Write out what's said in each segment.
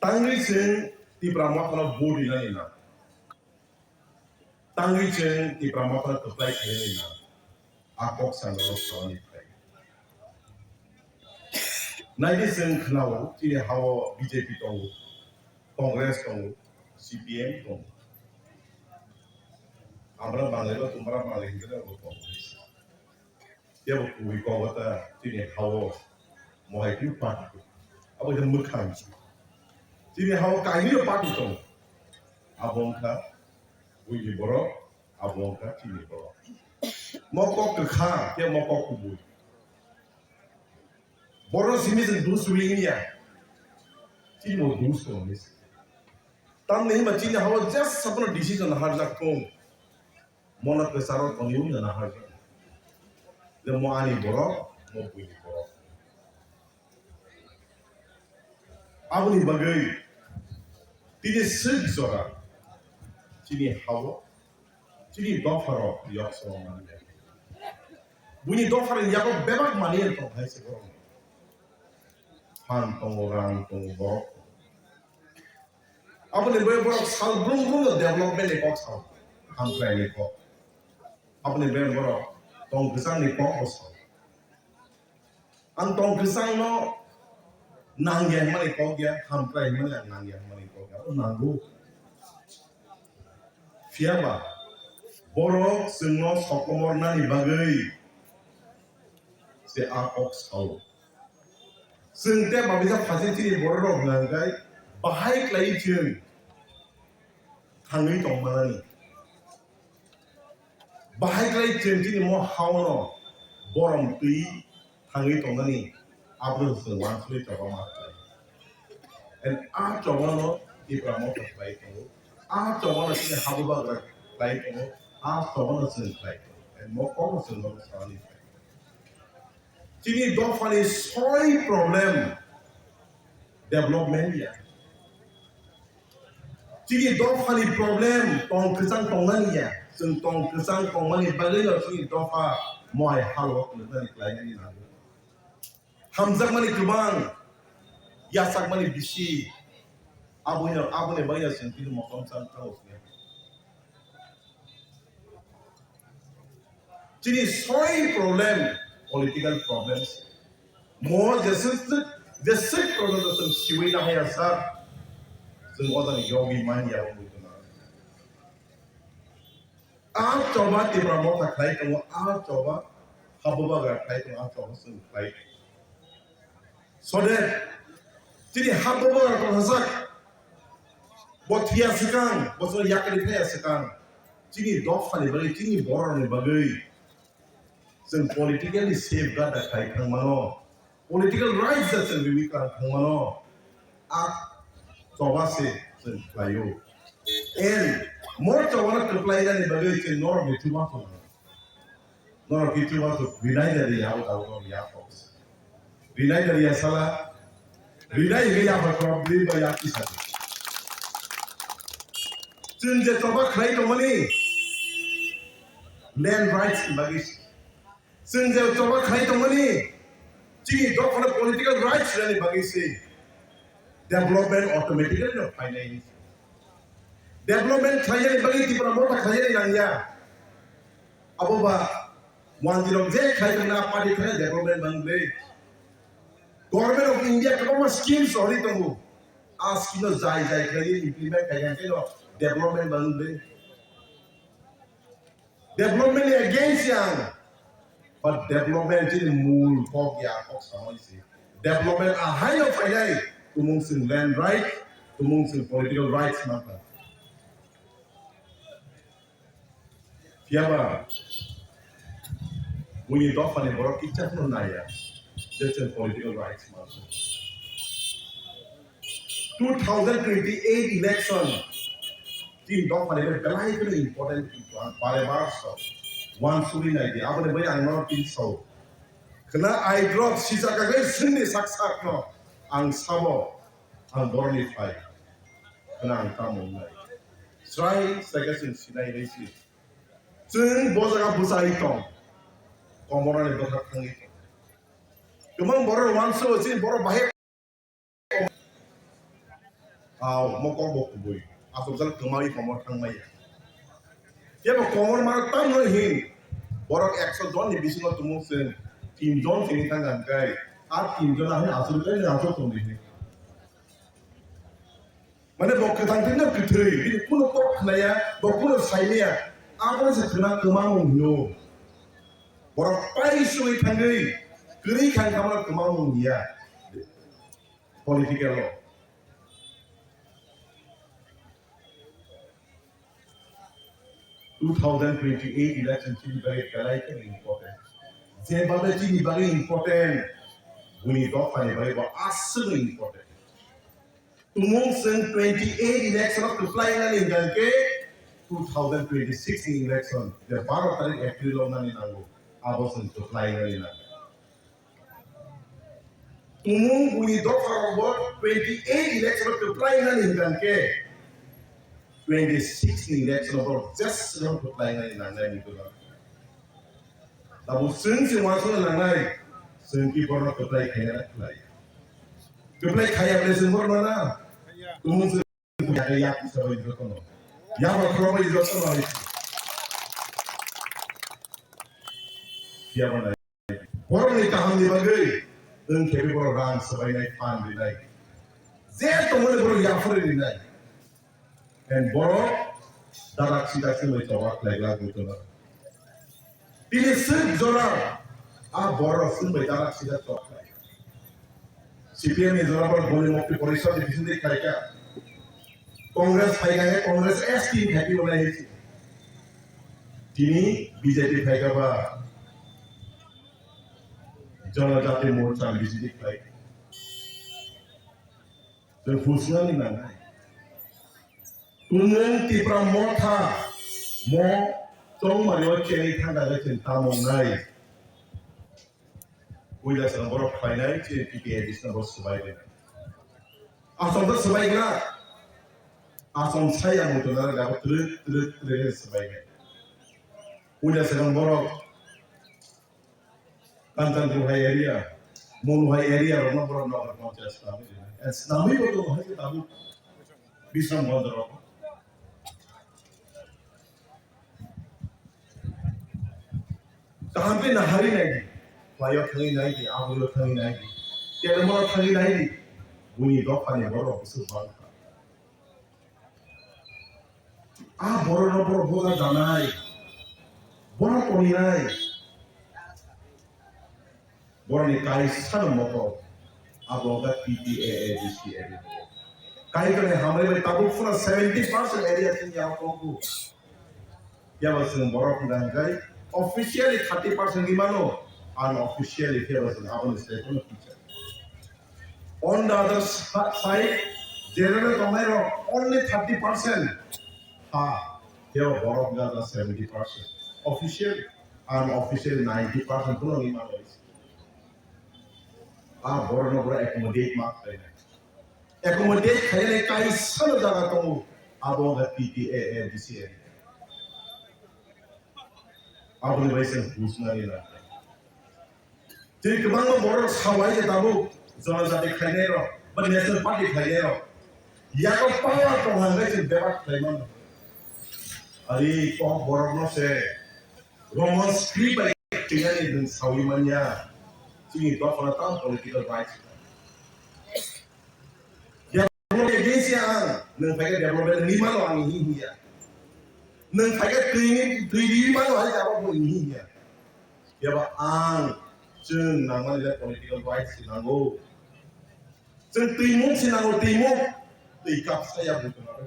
Tangri Tipra Motha body na Tangri Tipra Motha to play na Apok Sandro Sony play. Naidi Knao, Tini How BJP Tong, Congress Tong, CPM Tong. Abra Bangla, Tumbra Malinga, Congress. There we call it Tini How Mohitu Party. About the Mukhan. Tini How Kaini Party Tong. Abonka, we Brok, Abonka, Tini Brok. Mokok ke Kha, dia Mokok Kubu. Boros ini sedus swingnya, Tini mau dus komis. Tam नहीं बच्ची ने हवा just अपना decision हर जगह को मोना के सारों को न्यू ना हर जगह. The mau ani Brok, mau punya Brok. Aku ni bagai, Tini seorang, Tini hawa, Tini dofaro yak seorang ni. Bunyi dofaro yak ko bebak mani itu hai seorang. Han tong orang tong Brok. Aku ni Brok sal belum development ekor sal, han plan ekor. Aku ni Brok tong kesang ekor osal. Antong kesang no nangyang mana ekor dia, han plan mana nangyang mana ekor dia. Oh nanggu. Siapa? Brok semua sokomor nani bagai se akok sal. Sengte babisa fasiti Brok nangai bahai kelai jen. Thang tong mana ni? Bahai kelai jen ni mau hawa borong tui thang tong mana ni? Abdul Sulwan sulit coba makan. And coba no Tipra Motha kelai tong. Coba no sini habuba kelai tong. Coba no sini kelai tong. And mau kau sini mau sekali. Sini dua kali soal problem development dia. Sini dua kali problem tong kesang tong mana ya? Tong kesang tong mana balik lagi sini dua kali mau hal waktu nanti kelai ni nanti. Hamzak mana kebang, yasak mana bisi. Abu ni banyak senti mau kamsan tahu ni. Sini soal problem. Political problems. More just problem to some Swbai na haya sir. Some other yogi man ya begitu na. Coba Tipra Motha kelai tunggu. Coba habuba kelai tunggu. Coba some kelai. So that jadi habuba kalau hasak. Buat dia sekarang, buat orang yang kerja sekarang. Jadi dof kali bagi, jadi borong ni bagi.ซึ่ง politically safeguard ใครทั้งมันอ๋อ political rights ซึ่งวิการทั้งมันอ๋อจอบสิซึ่งใครอยู่ and more จอบนั้นคือใครนั่นบางทีซึ่ง nor มีที่ว่าสุด nor มีที่ว่าสุดวินัยเดียร์เอาเราอยากฟอกส์วินัยเดียร์สละวินัยเดียร์แบบความดีไปอยากที่สุดซึ่งจะจอบใครตรงนี้ land rights บางทีซึ่งจะจบว่าใครตรงนี้จริงดอกคน political rights เลยบางที development automatically เนาะ finance development ใครยังบางทีที่ประมวลใครยังนั่งยาอาบุบะวันที่เราเจอใครตรงนั้นปฏิเสธ development บางที government of India ก็มา scheme สอนที่ตรงนู้นscheme นั้นใจใครยัง implement ใครยังเนาะ development บางที development นี่ against ยัง but development ที่มูลพอกยาพอกสมัยสิ development ให้เราไปได้ตัวมุ่งสิ่ง land right ตัวมุ่งสิ่ง political rights มากกว่าที่ว่าวันนี้ดอกฟันในบริษัทจัดนู่นนี่อะจะเป็น political rights มากกว่า2028 election ที่ดอกฟันในเป็นอะไรก็ important ที่ปาร์ตี้บาร์สOne suri na dia, apa ni banyak orang pinsau. Kena eye drop sisa kagai sini sak no, ang samo, ang bornify. Kena ang tamu na. Try saya Sinai resi. Sing bosa ka busa itong, komoran itu hak Thang itu. Kemang boro wanso sini boro bahaya. mokong bokubui asal kemari komor thangmai dia komor mar tam no hin borok 100 jon ni bisingo tumung sen 3 jon sini tangan kai ar 3 jon ahli asal kai asal tongdi mana bok ketang tindak ketui ini kuno tok naya bok kuno sainia apa se kena kemang no borok pai sui tangai kiri kan kamar kemang dia political law 2028 election chini bagi kalai kan important. Zimbabwe chini bagi important. Buni dofa ni bagi ba asal important. Tumung sen 28 election of to fly na lingan ke 2026 election. The baru tarik April lo na ni nango. Abo sen to fly na lingan. Tumung buni dofa robot 28 election of to fly na lingan ke 26 election of just not to fly na lingan ni tu lah. Tahu sen si masuk na nangai sen ki porno to fly kaya na fly. To fly kaya boleh sen porno na. Tumung sen kaya sebagai itu kono. Ya berapa itu kono ni. Dia mana? Porno ni tahun ni bagai. Engkau berapa orang sebagai fan di naik. Zat tu mana berapa yang free di naik. Dan berapa darat sida semua jawab lagi tu lah. Ini sejorang. Berapa semua darat sida jawab lagi. CPM ni jorang boleh mukti polisi di sini kerja. Kongres payah Kongres ST happy oleh ini. Kini BJP payah apa? Jonajati Morcha di sini payah. Terfusna ni mana? Tumung Tipra Motha mo tong mariwa Chenui Thang ada cinta mongai. Udah sedang Brok finai CPK di sana Swbai. Asal tu Swbai lah. Asal saya mutu nara dapat terus Swbai. Udah sedang Brok kantan Umthai area, Umthai area orang Brok nak macam apa? Nami itu tu kita tahu bisa mondor. Tahan pun hari lagi. Maya thangi naik, abu thangi naik. Tiada mana thangi naik. Bunyi doa ni borok subang. Borok boga danai. Borok koni naik. Borok ni kai sana motor. Aboga PTA ADC area. Kai kan हमारे Tabuk पूरा 70% area थी यहाँ को. या बस borok dan kai. Officially 30% di mana? Unofficially here was an administrative teacher. On the other side, general Tomero only 30%. Here Borok got 70%. Officially, unofficially 90% pun lima guys. Borok no boleh accommodate mak kaya. Accommodate kaya ni kai sana jaga kamu. Abang kat PTA ADC. Abang ni biasa busna ni lah. Jadi kemana Borok Swbai je tahu, zaman jadi khairero, national party khairero. Ya kau power kau hangai je debat kaiman. Ari kau Borok no se Roman script ay tinggal ni dengan Swbai mania. Sini kau pernah tahu political rights. Ya Borok agensi ang, neng pakai development 5 lo ang ini ya. Neng pakai cleaning 3 lo hari apa pun ini ya. Ya ba ang Jeng nama dia political rights sinanggo. Jeng timuk sinanggo timuk, tikap saya bukan apa.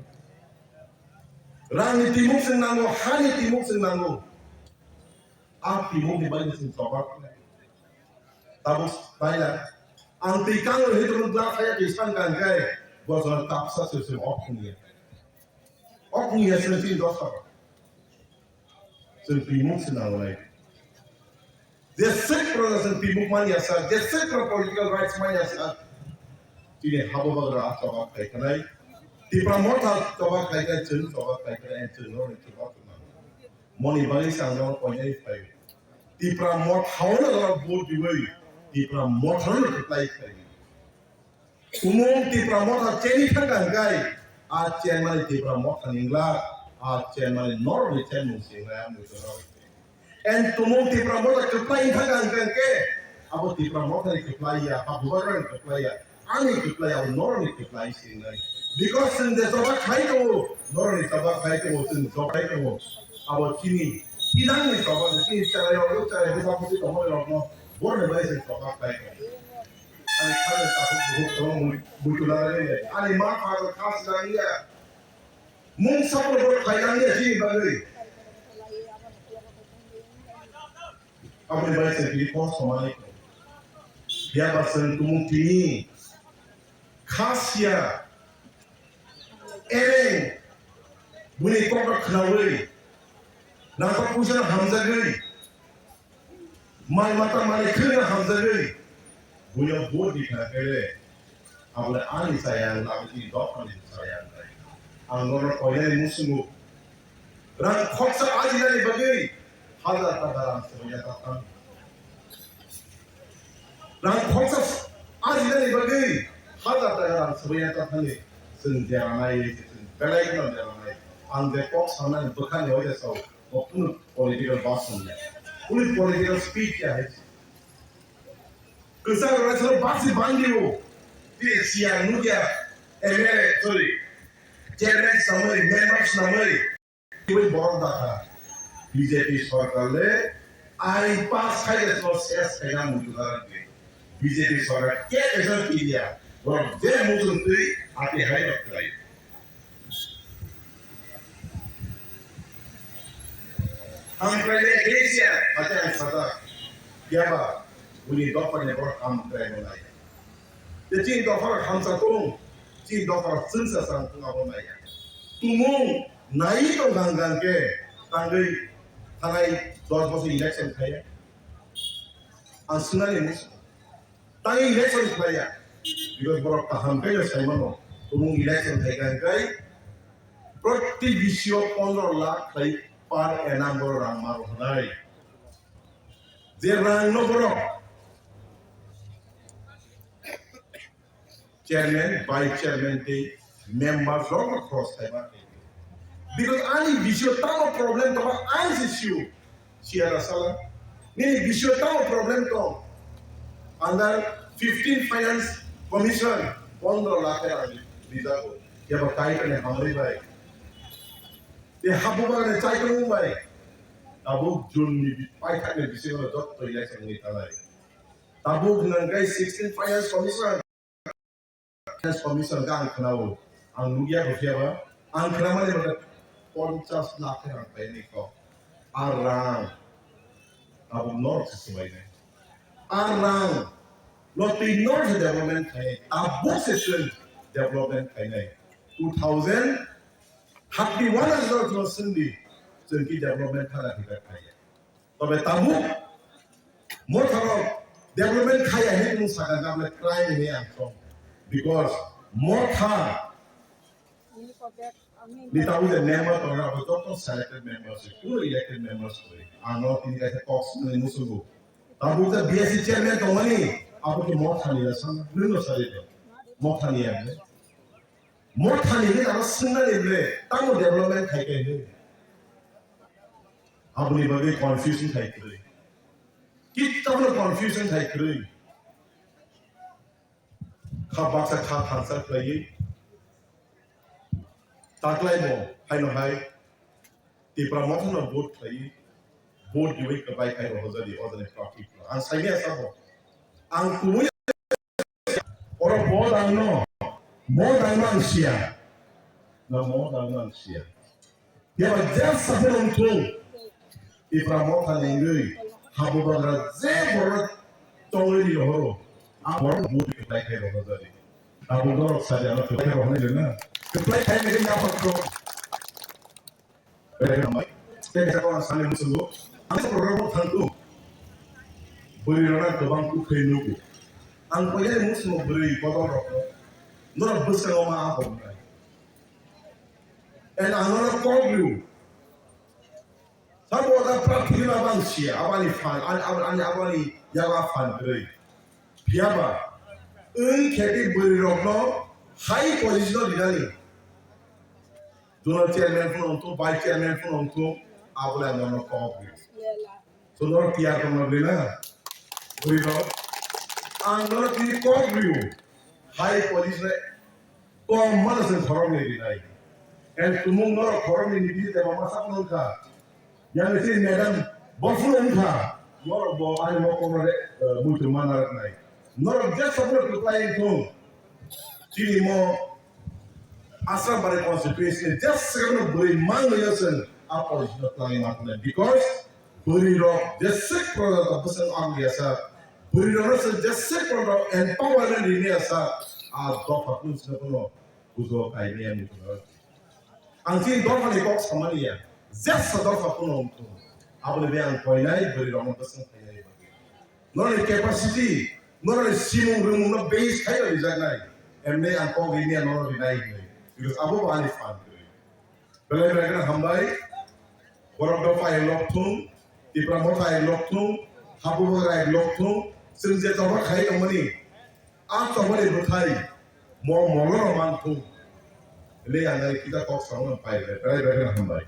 Rangi timuk sinanggo, hani timuk sinanggo. Timuk di balik sin sobat. Tabus bayar. Antikang itu mendak saya disangkan kaya. Bosor tapsa sesuatu oknya. Oknya sesuatu dosa. Jeng timuk sinanggo lagi. Dia set production timuk mania sah, dia set political rights mania sah. Jadi habo bagra coba kai kanai, Tipra Motha coba kai kai Chenui coba kai kai Chenui orang coba tu mana. Moni balik sangat punya ifai. Tipra Motha hauna dalam board diwai, Tipra Motha nak reply kai. Umum Tipra Motha Chenui Thang Gai Chen Mali Tipra Motha Ningla Chen Mali Norway Chen Musingla and Tumum Tipra Motha Supply Thang Gai Abo Tipra Motha Supply Abu Supply Ani Supply Norway Supply Sinai because in the Tabak Haito Norway Tabak Haito in Zobaito our Chini Hidang is Tabak the Chini Charayo Charayo is opposite of Moyo born by the Tabak Haito and it's and ma father cast down here. Moon supper for Thailand, she buggery. Our advice is because for money. Yabasan to Mutini, Cassia, Eren, Winnie Copper Knaway, Nakapusa Hamzagari, my mother Malikuna Hamzagari. We are both the our aunt sayang, our doctor sayang. Ang orang koyan musuh. Rang khoksa aji dari bagi. Hadar tadaram semuanya datang. Rang khoksa aji dari bagi. Hadar tadaram semuanya datang ni. Senjangan belai kan jangan. Ang depok sana bukan yang ada so. Pun political bahasan. Pun political speech ya. Kesal orang selalu bahasa bandiu. Dia siang nuja. Sorry. Chairman summary, members summary. Even born that BJP Sarkar I pass high as well as Kaya Mutular. BJP Sarkar get as a media. Well, their Muslim three at the height of life. I'm trying to Asia, Motha and Sakha. Yaba, we need doctor never come trying to life. The chief doctor comes at home. Chief doctor since a son to Abonaya. Tumung naik to ganggang ke tanggai tangai 10% election kaya Sinai ini tangai election kaya because Brok hampir sama no tumung election kaya kai proti visio 15 lakh kai par enam orang maru hari jerang no Brok chairman vice chairman te members all across Taiwan. Because any visual time problem to any issue, Sierra Sala, any visual time problem to under 15 Finance Commission, $1 lakh visa. You have a title in Hungary by. They have a title in Mumbai. Abu June, I can't be sure of the election in Italy. Abu Nangai 16 Finance Commission. Finance Commission gang kenal. Ang lugia bersiapa? Ang kenapa ni berkat 50 lakh yang ini kau arang abu North Swbai ni arang loti North development kaya abu session development kaya 2000 happy 100 sendi sendi development kaya kita kaya tapi tabu Motha development kaya ini musakan kami crime ini angkong because Motha Di tahu the member orang betul selected members, itu elected members boleh. Anak ini kaya talks ni musuh. Tahu the BSC chairman tu mana? Aku tu Motha ni rasa, belum sahaja tu. Motha ni ada. Motha ni ada Sinai ni, tahu development kaya ni. Aku ni bagi confusion kaya ni. Kita pun confusion kaya ni. Khabar sakha answer kaya. Taklay mo, hay no hay, Tipra Motha na vote kay, vote diway kabay kay Rohozadi o the party. Ang saya sabo, ang kuya, orang more than siya, na more than siya. Dia just sabon tu, Tipra Motha na ingay, habo bagra zebor tongli di horo, ang orang vote kabay kay Rohozadi. Habo dorok saja na kabay Rohozadi na. Supply time ini apa tu? Bagaimana? Saya cakap sana musuh. Apa program tentu? Beri orang kebang tu kenuku. Ang kaya musuh beri kotor rokok. Nora besar oma apa? And another problem. Sabu ada praktik lawansia. Awali fan, awali jaga fan beri. Biaba. खेपी बोरी रखनो high position दिनानी zonal chairman फुन अंतो vice chairman फुन अंतो आबले अंगनो copy सोनोर किया करना लेना बोरी रख अंगनो की कॉपी हाई पोजिशन तो मन से धर्म नहीं दिनाई and tomorrow forum in the mama sapnonka yang si madam bofulonka moro bo ai mo ko re mutu manar nai noro just support to play to chini mo asa bare constitution just second buri mang yasen opposition play matne because buri ro just sek product of person on yasa buri ro just sek product empowerment ni yasa a do fakun se no uzo kai ni ani Angin dorma ni kok sama ni ya. Zest dorma pun untuk. Apa lebih yang poinai beri orang pesan kaya ini. Nol capacity, nol simung rumung nol base kaya di sana. Emne angkau ini nol di naik ni. Because abu bani fan. Kalau mereka hambai, orang doa yang loktung, Tipra Motha yang loktung, habu bagai yang loktung, senjata orang kaya kemana? Apa boleh Umthai? Mau molo mantung. Ini yang kita kok sama pai, berai berai hambai.